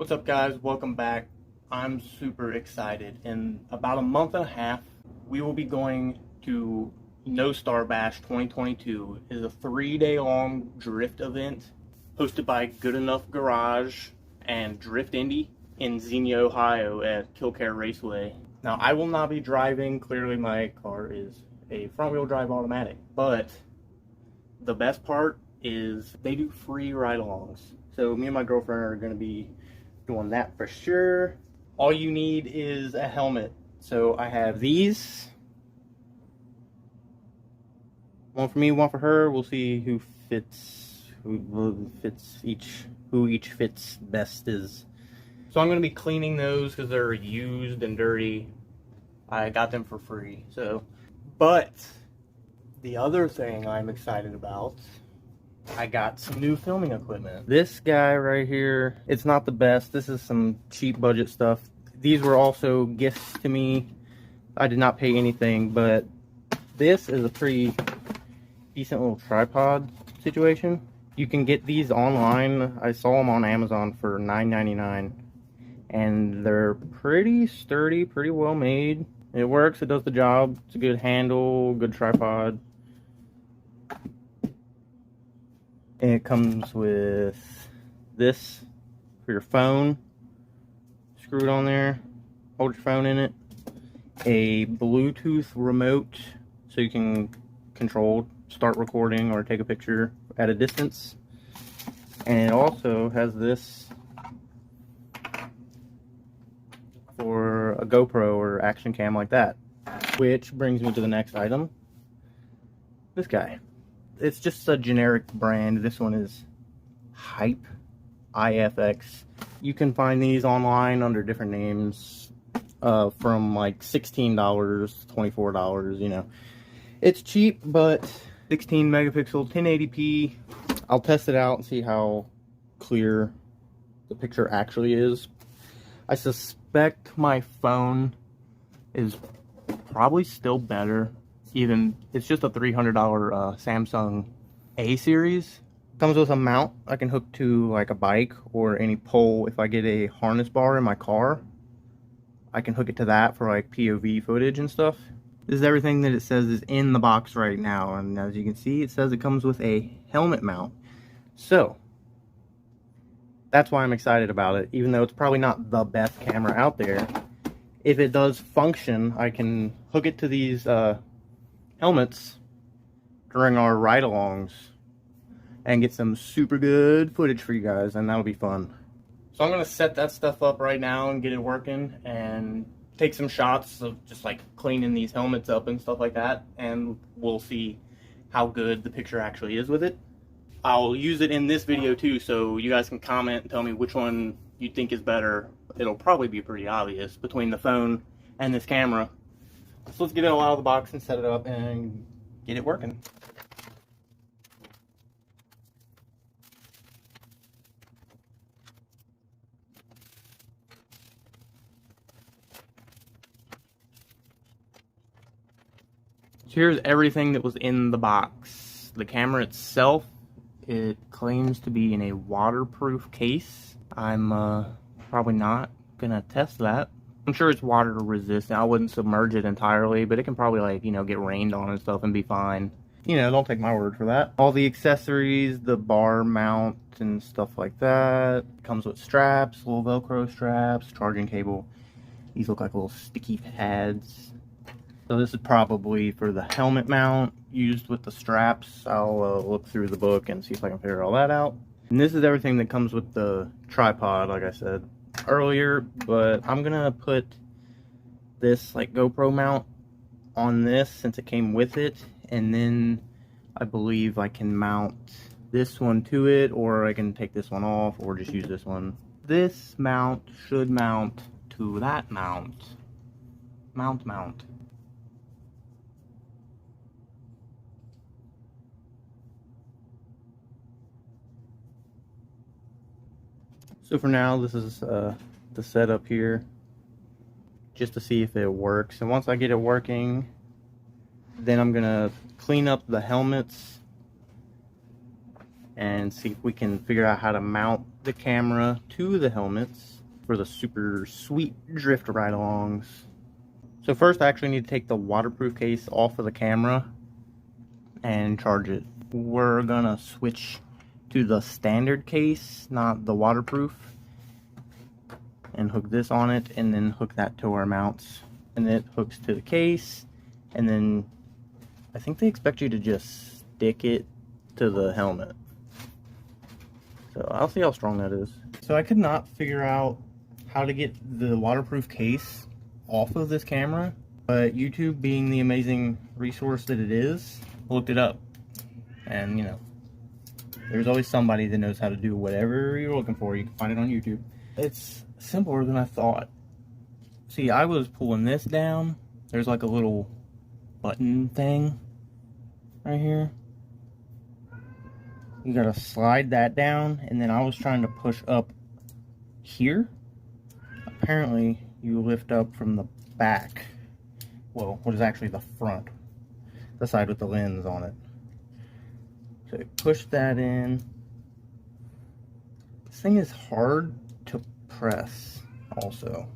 What's up, guys? Welcome back. I'm super excited. In about a month and a half, we will be going to No Star Bash 2022. It is a 3-day long drift event hosted by Good Enough Garage and Drift Indy in Xenia, Ohio at Killcare Raceway. Now, I will not be driving. Clearly, my car is a front-wheel drive automatic, but the best part is they do free ride-alongs. So me and my girlfriend are going to be doing that for sure. All you need is a helmet. So I have these. One for me, one for her. We'll see who each fits best is. So I'm going to be cleaning those because they're used and dirty. I got them for free. But the other thing I'm excited about, I got some new filming equipment. This guy right here, it's not the best. This is some cheap budget stuff. These were also gifts to me. I did not pay anything, but this is a pretty decent little tripod situation. You can get these online. I saw them on Amazon for $9.99, and they're pretty sturdy, pretty well made. It works, it does the job. It's a good handle, good tripod. And it comes with this for your phone, screwed on there, hold your phone in it, a Bluetooth remote so you can control, start recording or take a picture at a distance, and it also has this for a GoPro or action cam like that. Which brings me to the next item, this guy. It's just a generic brand. This one is Hype, IFX. You can find these online under different names, from like $16, $24, you know. It's cheap, but 16 megapixel, 1080p. I'll test it out and see how clear the picture actually is. I suspect my phone is probably still better. Even it's just a $300 Samsung A series. Comes with a mount I can hook to like a bike or any pole. If I get a harness bar in my car, I can hook it to that for like POV footage and stuff. This is everything that it says is in the box right now, and as you can see, it says it comes with a helmet mount. So that's why I'm excited about it, even though it's probably not the best camera out there. If it does function, I can hook it to these helmets during our ride-alongs and get some super good footage for you guys, and that'll be fun. So I'm gonna set that stuff up right now and get it working and take some shots of just like cleaning these helmets up and stuff like that, and we'll see how good the picture actually is with it. I'll use it in this video too, so you guys can comment and tell me which one you think is better. It'll probably be pretty obvious between the phone and this camera. So let's get it all out of the box and set it up and get it working. So here's everything that was in the box. The camera itself, it claims to be in a waterproof case. I'm probably not gonna test that. I'm sure it's water resistant. I wouldn't submerge it entirely, but it can probably, like, you know, get rained on and stuff and be fine. You know, don't take my word for that. All the accessories, the bar mount and stuff like that. Comes with straps, little Velcro straps, charging cable. These look like little sticky pads. So this is probably for the helmet mount used with the straps. I'll look through the book and see if I can figure all that out. And this is everything that comes with the tripod, like I said earlier, but I'm gonna put this like GoPro mount on this since it came with it, and then I believe I can mount this one to it, or I can take this one off or just use this one. This mount should mount to that mount. Mount. So for now, this is the setup here, just to see if it works. And once I get it working, then I'm gonna clean up the helmets and see if we can figure out how to mount the camera to the helmets for the super sweet drift ride-alongs. So first I actually need to take the waterproof case off of the camera and charge it. We're gonna switch to the standard case, not the waterproof, and hook this on it, and then hook that to our mounts, and it hooks to the case, and then I think they expect you to just stick it to the helmet. So I'll see how strong that is. So I could not figure out how to get the waterproof case off of this camera, but YouTube, being the amazing resource that it is, looked it up. And you know, there's always somebody that knows how to do whatever you're looking for. You can find it on YouTube. It's simpler than I thought. See, I was pulling this down. There's like a little button thing right here. You gotta slide that down, and then I was trying to push up here. Apparently, you lift up from the back. Well, what is actually the front. The side with the lens on it. So push that in. This thing is hard to press also.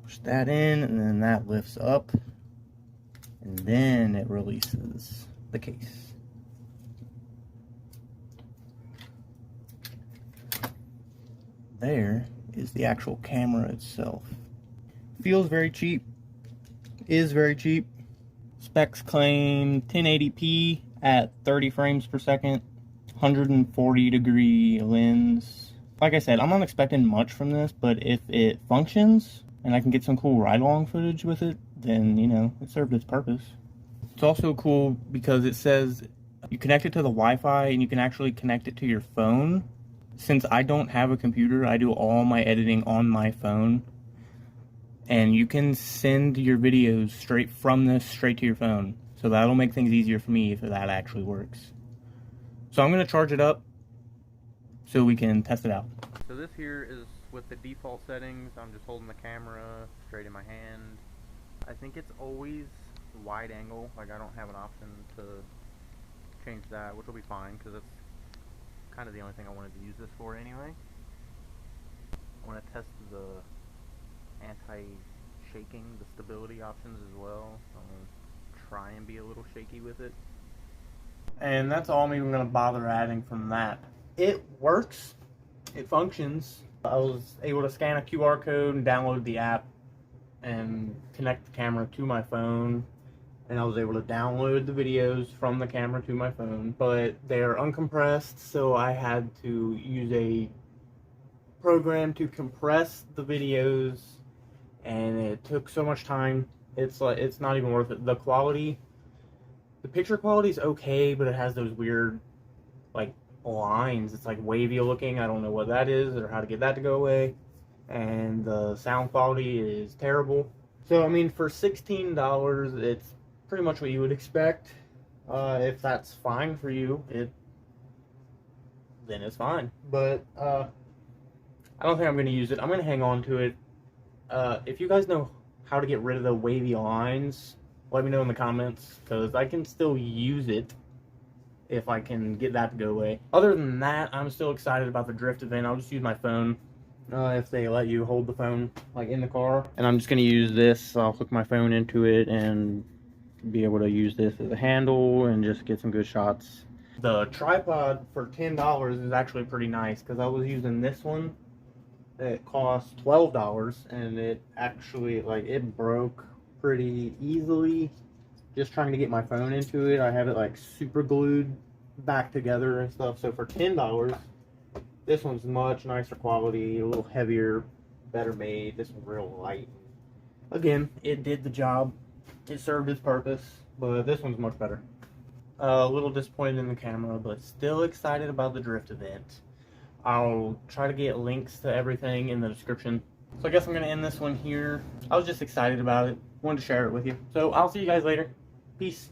Push that in, and then that lifts up, and then it releases the case. There is the actual camera itself. Feels very cheap. Is very cheap. Specs claim 1080p at 30 frames per second, 140 degree lens. Like I said, I'm not expecting much from this, but if it functions and I can get some cool ride-along footage with it, then, you know, it served its purpose. It's also cool because it says you connect it to the Wi-Fi and you can actually connect it to your phone. Since I don't have a computer, I do all my editing on my phone. And you can send your videos straight from this straight to your phone. So that'll make things easier for me if that actually works. So I'm going to charge it up so we can test it out. So this here is with the default settings. I'm just holding the camera straight in my hand. I think it's always wide angle. Like, I don't have an option to change that, which will be fine because it's kind of the only thing I wanted to use this for anyway. I want to test the anti-shaking, the stability options as well. I'm going to try and be a little shaky with it. And that's all I'm even going to bother adding from that. It works. It functions. I was able to scan a QR code and download the app and connect the camera to my phone. And I was able to download the videos from the camera to my phone. But they're uncompressed, so I had to use a program to compress the videos. And it took so much time. It's not even worth it. The quality, the picture quality is okay, but it has those weird, like, lines. It's like wavy looking. I don't know what that is or how to get that to go away. And the sound quality is terrible. So I mean, for $16, it's pretty much what you would expect. If that's fine for you, then it's fine. But I don't think I'm going to use it. I'm going to hang on to it. If you guys know how to get rid of the wavy lines, let me know in the comments, because I can still use it if I can get that to go away. Other than that, I'm still excited about the drift event. I'll just use my phone if they let you hold the phone like in the car. And I'm just going to use this. I'll hook my phone into it and be able to use this as a handle and just get some good shots. The tripod for $10 is actually pretty nice, because I was using this one. It cost $12, and it actually, like, it broke pretty easily just trying to get my phone into it. I have it like super glued back together and stuff. So for $10, this one's much nicer quality, a little heavier, better made. This one's real light. Again, it did the job. It served its purpose, but this one's much better. A little disappointed in the camera, but still excited about the drift event. I'll try to get links to everything in the description. So I guess I'm going to end this one here. I was just excited about it. Wanted to share it with you. So I'll see you guys later. Peace.